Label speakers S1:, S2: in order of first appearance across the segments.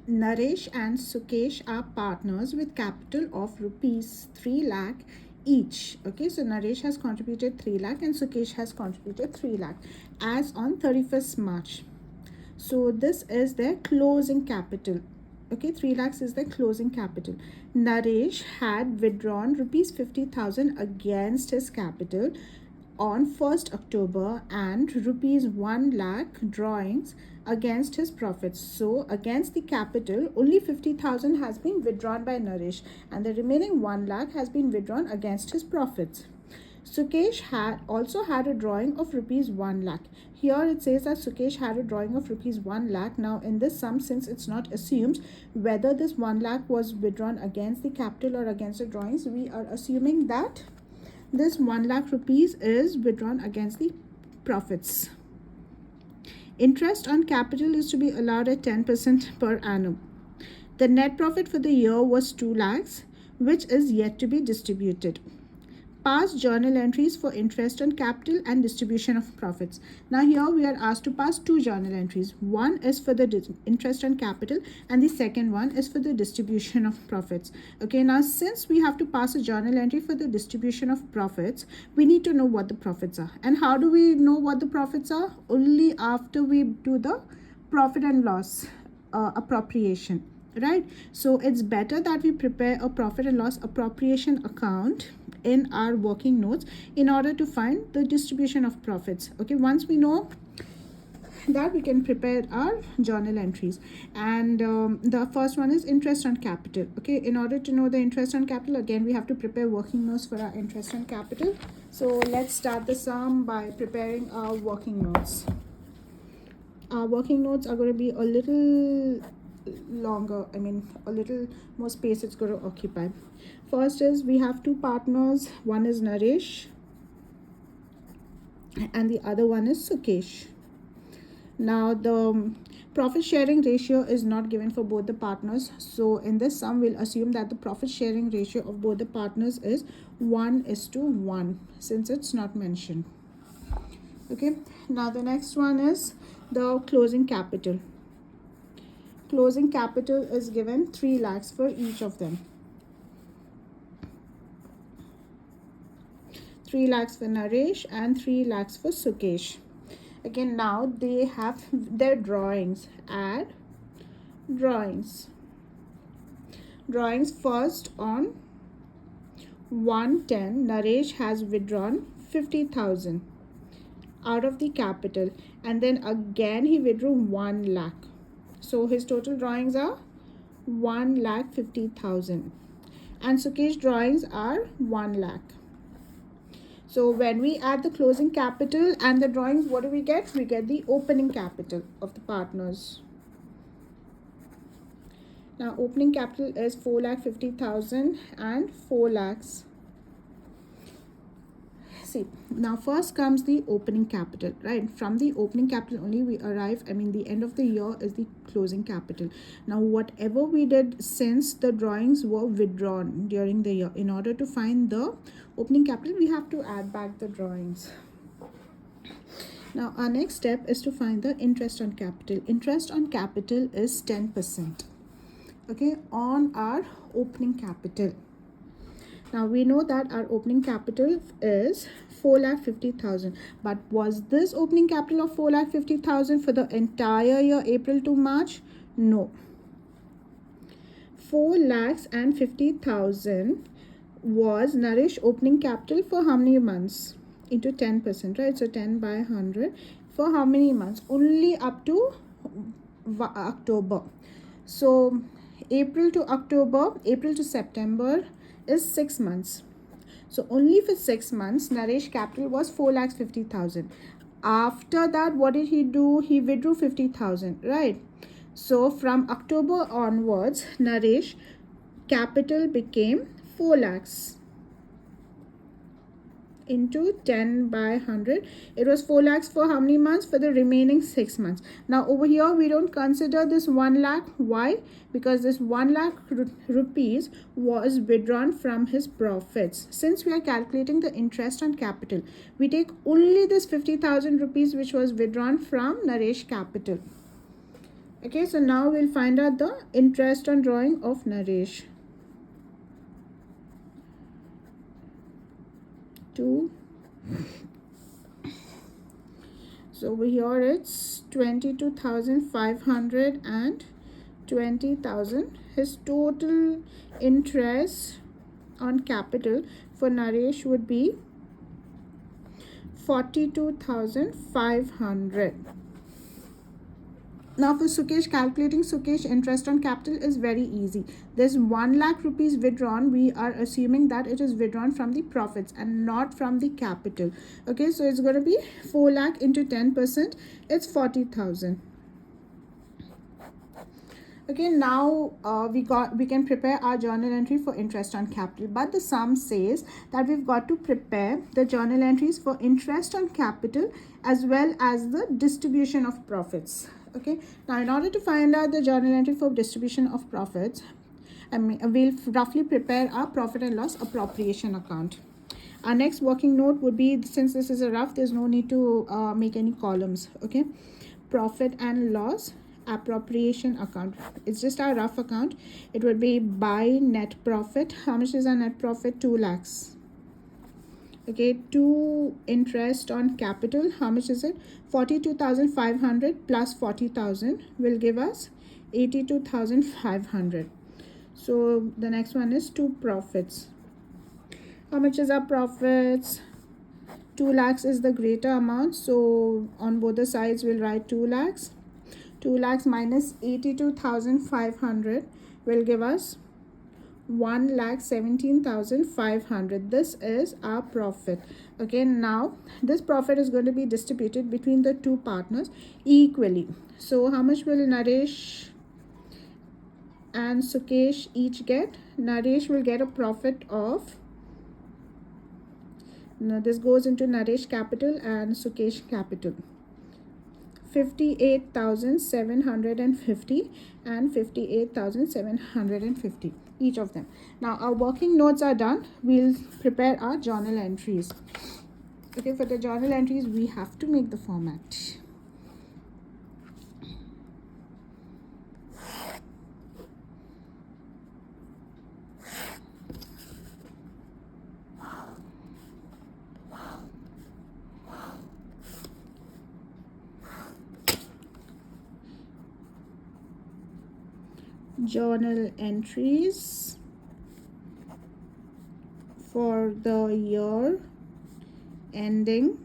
S1: Naresh and Sukesh are partners with capital of rupees 3 lakh each. Okay, so Naresh has contributed 3 lakh and Sukesh has contributed 3 lakh as on 31st March. So this is their closing capital. Okay, 3 lakhs is their closing capital. Naresh had withdrawn rupees 50,000 against his capital on 1st October and rupees 1 lakh drawings against his profits. So against the capital, only 50,000 has been withdrawn by Naresh and the remaining 1 lakh has been withdrawn against his profits. Sukesh also had a drawing of rupees 1 lakh. Here it says that Sukesh had a drawing of rupees 1 lakh. Now in this sum, since it's not assumed whether this 1 lakh was withdrawn against the capital or against the drawings, we are assuming that this 1 lakh rupees is withdrawn against the profits. Interest on capital is to be allowed at 10% per annum. The net profit for the year was 2 lakhs, which is yet to be distributed. Pass journal entries for interest on capital and distribution of profits. Now here we are asked to pass two journal entries. One is for the interest on capital and the second one is for the distribution of profits. Okay, now since we have to pass a journal entry for the distribution of profits, we need to know what the profits are. And how do we know what the profits are? Only after we do the profit and loss appropriation. Right, so it's better that we prepare a profit and loss appropriation account in our working notes in order to find the distribution of profits. Okay, once we know that, we can prepare our journal entries. And the first one is interest on capital. Okay, in order to know the interest on capital, again we have to prepare working notes for our interest on capital. So let's start the sum by preparing our working notes. Our working notes are going to be a little longer, a little more space it's going to occupy. First is we have two partners, one is Naresh and the other one is Sukesh. Now the profit sharing ratio is not given for both the partners, so in this sum we'll assume that the profit sharing ratio of both the partners is 1:1 since it's not mentioned. Okay, now the next one is the closing capital. Closing capital is given 3 lakhs for each of them. 3 lakhs for Naresh and 3 lakhs for Sukesh. Again, now they have their drawings. Add drawings. Drawings first on 110. Naresh has withdrawn 50,000 out of the capital and then again he withdrew 1 lakh. So his total drawings are 1,50,000 and Sukesh drawings are 1 lakh. So when we add the closing capital and the drawings, what do we get? We get the opening capital of the partners. Now opening capital is 4,50,000 and 4 lakhs. See, now first comes the opening capital, right? From the opening capital only we arrive, the end of the year is the closing capital. Now whatever we did since the drawings were withdrawn during the year, in order to find the opening capital we have to add back the drawings. Now our next step is to find the interest on capital. Interest on capital is 10%, okay, on our opening capital. Now we know that our opening capital is 4,50,000, but was this opening capital of 4,50,000 for the entire year April to March? No. 4,50,000 was Naresh opening capital for how many months? Into 10%, right? So 10 by 100 for how many months? Only up to October. So April to September is 6 months. So only for 6 months Naresh capital was 4,50,000. After that, what did he do? He withdrew 50,000, right? So from October onwards, Naresh capital became 4 lakhs into 10 by 100. It was 4 lakhs for how many months? For the remaining 6 months. Now over here we don't consider this 1 lakh. Why? Because this 1 lakh rupees was withdrawn from his profits. Since we are calculating the interest on capital, we take only this 50,000 rupees which was withdrawn from Naresh capital. Okay, so now we'll find out the interest on drawing of Naresh. 2. So over here it's 22,500 and 20,000. His total interest on capital for Naresh would be 42,500. Now for Sukesh, calculating Sukesh interest on capital is very easy. There's 1 lakh rupees withdrawn. We are assuming that it is withdrawn from the profits and not from the capital. Okay, so it's going to be 4 lakh into 10%. It's 40,000. Okay, now we can prepare our journal entry for interest on capital, but the sum says that we've got to prepare the journal entries for interest on capital as well as the distribution of profits. Okay, now in order to find out the journal entry for distribution of profits, we'll roughly prepare our profit and loss appropriation account. Our next working note would be, since this is a rough, there's no need to make any columns. Okay, profit and loss appropriation account. It's just our rough account. It would be by net profit. How much is our net profit? 2 lakhs. Okay, to interest on capital, how much is it? 42,500 plus 40,000 will give us 82,500. So the next one is to profits. How much is our profits? 2 lakhs is the greater amount, so on both the sides we'll write 2 lakhs. 2 lakhs minus 82,500 will give us 1,17,500. This is our profit. Okay, now this profit is going to be distributed between the two partners equally. So how much will Naresh and Sukesh each get? Naresh will get a profit of, now this goes into Naresh capital and Sukesh capital, 58,750 and 58,750 each of them. Now our working notes are done. We'll prepare our journal entries. Okay, for the journal entries we have to make the format. Journal entries for the year ending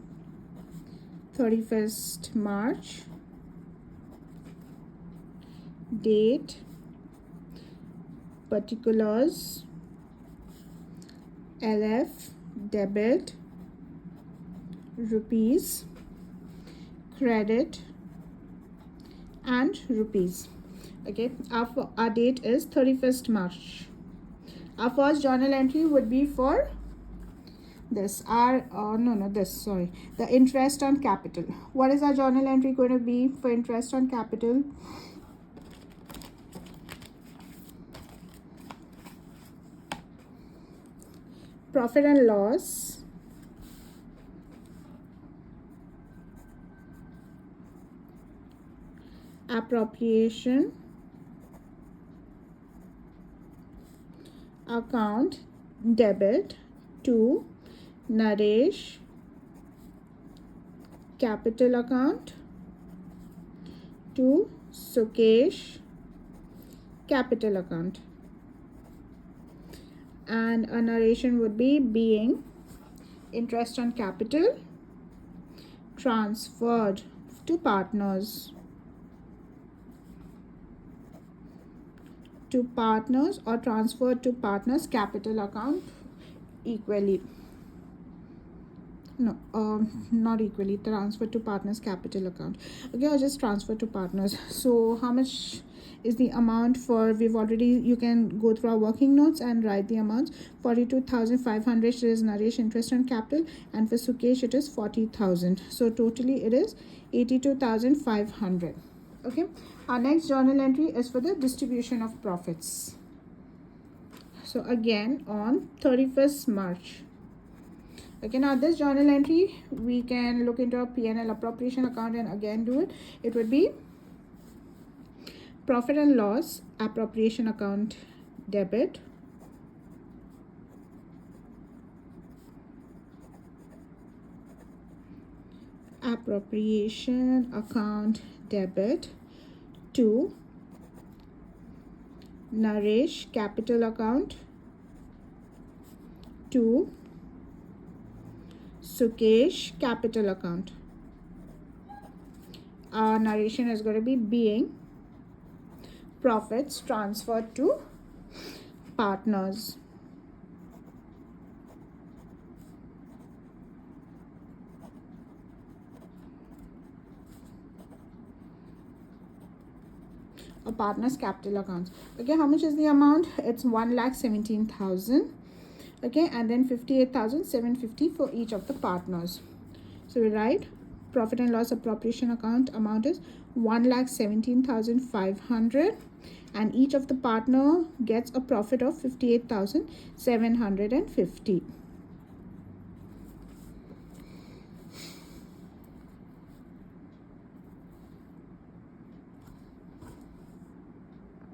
S1: 31st March. Date, particulars, LF, debit, rupees, credit, and rupees. Okay, our date is 31st March. Our first journal entry would be for this, the interest on capital. What is our journal entry going to be for interest on capital? Profit and loss, appropriation account, debit to Naresh capital account, to Sukesh capital account, and a narration would be being interest on capital transferred to partners, or transferred to partners capital account equally. No, not equally, transfer to partners capital account. Okay, I'll just transfer to partners. So how much is the amount for, you can go through our working notes and write the amounts. 42,500 is Naresh interest on capital, and for Sukesh it is 40,000. So totally it is 82,500. Okay, our next journal entry is for the distribution of profits. So again on 31st March. Okay, now this journal entry we can look into a P&L appropriation account and again do it. It would be Profit and loss appropriation account debit. Appropriation account debit to Naresh capital account to Sukesh capital account. Our narration is going to be being profits transferred to partners. A partner's capital accounts. Okay, how much is the amount? It's 1,17,000. Okay, and then 58,750 for each of the partners. So we write profit and loss appropriation account amount is 1,17,500, and each of the partner gets a profit of 58,750.